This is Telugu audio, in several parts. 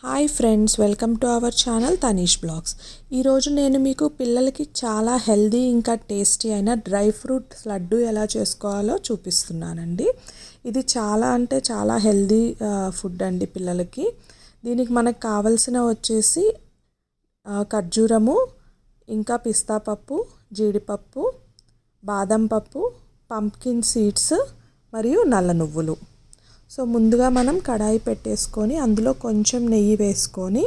Hi friends, welcome to our channel Tanish blogs. ఈరోజు నేను మీకు పిల్లలకి చాలా హెల్దీ ఇంకా టేస్టీ అయిన డ్రై ఫ్రూట్ లడ్డు ఎలా చేసుకోవాలో చూపిస్తున్నానండి. ఇది చాలా అంటే చాలా హెల్దీ ఫుడ్ అండి పిల్లలకి. దీనికి మనకు కావాల్సిన వచ్చేసి ఖర్జూరము, ఇంకా పిస్తా పప్పు, జీడిపప్పు, బాదం పప్పు, పంప్కిన్ సీడ్స్ మరియు నల్ల నువ్వులు. సో ముందుగా మనం కడాయి పెట్టేసుకొని అందులో కొంచెం నెయ్యి వేసుకొని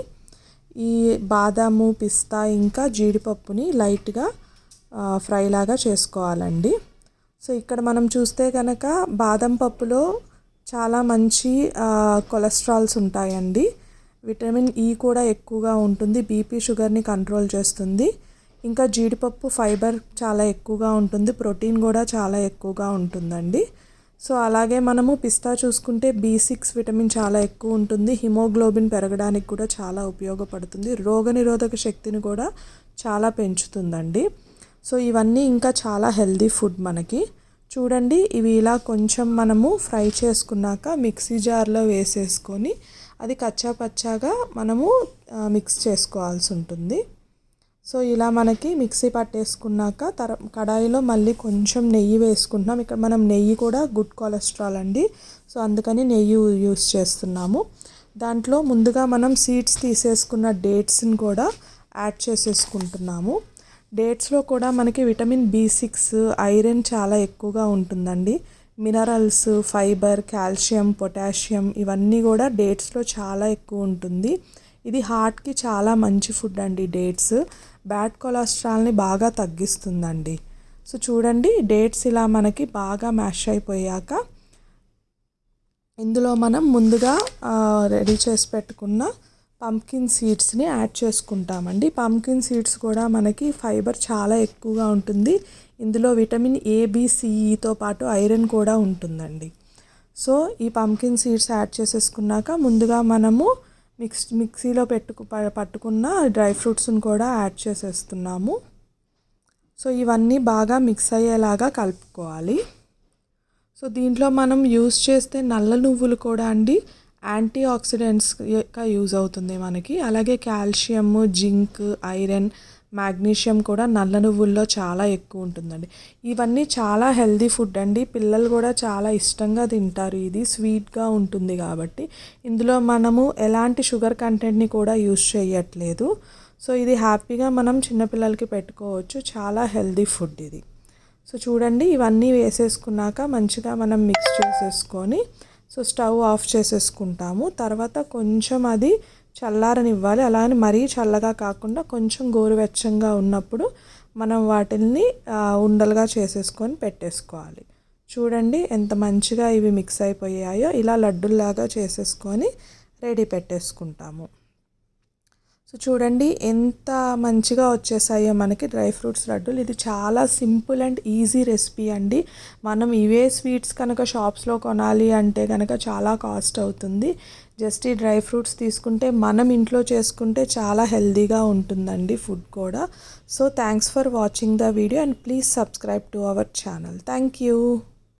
ఈ బాదాము, పిస్తా ఇంకా జీడిపప్పుని లైట్గా ఫ్రై లాగా చేసుకోవాలండి. సో ఇక్కడ మనం చూస్తే కనుక బాదం పప్పులో చాలా మంచి కొలెస్ట్రాల్స్ ఉంటాయండి. విటమిన్ ఈ కూడా ఎక్కువగా ఉంటుంది, బీపీ షుగర్ని కంట్రోల్ చేస్తుంది. ఇంకా జీడిపప్పు ఫైబర్ చాలా ఎక్కువగా ఉంటుంది, ప్రోటీన్ కూడా చాలా ఎక్కువగా ఉంటుందండి. సో అలాగే మనము పిస్తా చూసుకుంటే B6 విటమిన్ చాలా ఎక్కువ ఉంటుంది, హిమోగ్లోబిన్ పెరగడానికి కూడా చాలా ఉపయోగపడుతుంది, రోగనిరోధక శక్తిని కూడా చాలా పెంచుతుందండి. సో ఇవన్నీ ఇంకా చాలా హెల్దీ ఫుడ్ మనకి. చూడండి, ఇవి ఇలా కొంచెం మనము ఫ్రై చేసుకున్నాక మిక్సీ జార్లో వేసేసుకొని అది కచ్చా పచ్చాగా మనము మిక్స్ చేసుకోవాల్సి ఉంటుంది. సో ఇలా మనకి మిక్సీ పట్టేసుకున్నాక కడాయిలో మళ్ళీ కొంచెం నెయ్యి వేసుకుంటున్నాం. ఇక్కడ మనం నెయ్యి కూడా గుడ్ కొలెస్ట్రాల్ అండి, సో అందుకని నెయ్యి యూస్ చేస్తున్నాము. దాంట్లో ముందుగా మనం సీడ్స్ తీసేసుకున్న డేట్స్ని కూడా యాడ్ చేసేసుకుంటున్నాము. డేట్స్లో కూడా మనకి విటమిన్ B6, ఐరన్ చాలా ఎక్కువగా ఉంటుందండి. మినరల్స్, ఫైబర్, కాల్షియం, పొటాషియం ఇవన్నీ కూడా డేట్స్లో చాలా ఎక్కువ ఉంటుంది. ఇది హార్ట్కి చాలా మంచి ఫుడ్ అండి. డేట్స్ బ్యాడ్ కొలెస్ట్రాల్ని బాగా తగ్గిస్తుందండి. సో చూడండి, డేట్స్ ఇలా మనకి బాగా మ్యాష్ అయిపోయాక ఇందులో మనం ముందుగా రెడీ చేసి పెట్టుకున్న పంప్కిన్ సీడ్స్ని యాడ్ చేసుకుంటామండి. పంప్కిన్ సీడ్స్ కూడా మనకి ఫైబర్ చాలా ఎక్కువగా ఉంటుంది. ఇందులో విటమిన్ A, B, C, Eతో పాటు ఐరన్ కూడా ఉంటుందండి. సో ఈ పంప్కిన్ సీడ్స్ యాడ్ చేసేసుకున్నాక ముందుగా మనము మిక్సీలో పట్టుకున్న డ్రై ఫ్రూట్స్ని కూడా యాడ్ చేసేస్తున్నాము. సో ఇవన్నీ బాగా మిక్స్ అయ్యేలాగా కలుపుకోవాలి. సో దీంట్లో మనం యూస్ చేస్తే నల్ల నువ్వులు కూడా అండి యాంటీ ఆక్సిడెంట్స్గా యూజ్ అవుతుంది మనకి. అలాగే కాల్షియం, జింక్, ఐరన్, మాగ్నీషియం కూడా నల్ల నువ్వుల్లో చాలా ఎక్కువ ఉంటుందండి. ఇవన్నీ చాలా హెల్దీ ఫుడ్ అండి, పిల్లలు కూడా చాలా ఇష్టంగా తింటారు. ఇది స్వీట్గా ఉంటుంది కాబట్టి ఇందులో మనము ఎలాంటి షుగర్ కంటెంట్ని కూడా యూస్ చేయట్లేదు. సో ఇది హ్యాపీగా మనం చిన్నపిల్లలకి పెట్టుకోవచ్చు, చాలా హెల్దీ ఫుడ్ ఇది. సో చూడండి, ఇవన్నీ వేసేసుకున్నాక మంచిగా మనం మిక్స్ చేసేసుకొని సో స్టవ్ ఆఫ్ చేసేసుకుంటాము. తర్వాత కొంచెం అది చల్లారనివ్వాలి. అలానే మరీ చల్లగా కాకుండా కొంచెం గోరువెచ్చంగా ఉన్నప్పుడు మనం వాటిని ఉండలుగా చేసేసుకొని పెట్టేసుకోవాలి. చూడండి ఎంత మంచిగా ఇవి మిక్స్ అయిపోయాయో. ఇలా లడ్డుల్లాగా చేసేసుకొని రెడీ పెట్టేసుకుంటాము. సో చూడండి ఎంత మంచిగా వచ్చేసాయో మనకి డ్రై ఫ్రూట్స్ లడ్డూలు. ఇది చాలా సింపుల్ అండ్ ఈజీ రెసిపీ అండి. మనం ఇవే స్వీట్స్ కనుక షాప్స్లో కొనాలి అంటే కనుక చాలా కాస్ట్ అవుతుంది. జస్ట్ ఈ డ్రై ఫ్రూట్స్ తీసుకుంటే మనం ఇంట్లో చేసుకుంటే చాలా హెల్తీగా ఉంటుందండి ఫుడ్ కూడా. So thanks for watching the video and please subscribe to our channel. Thank you.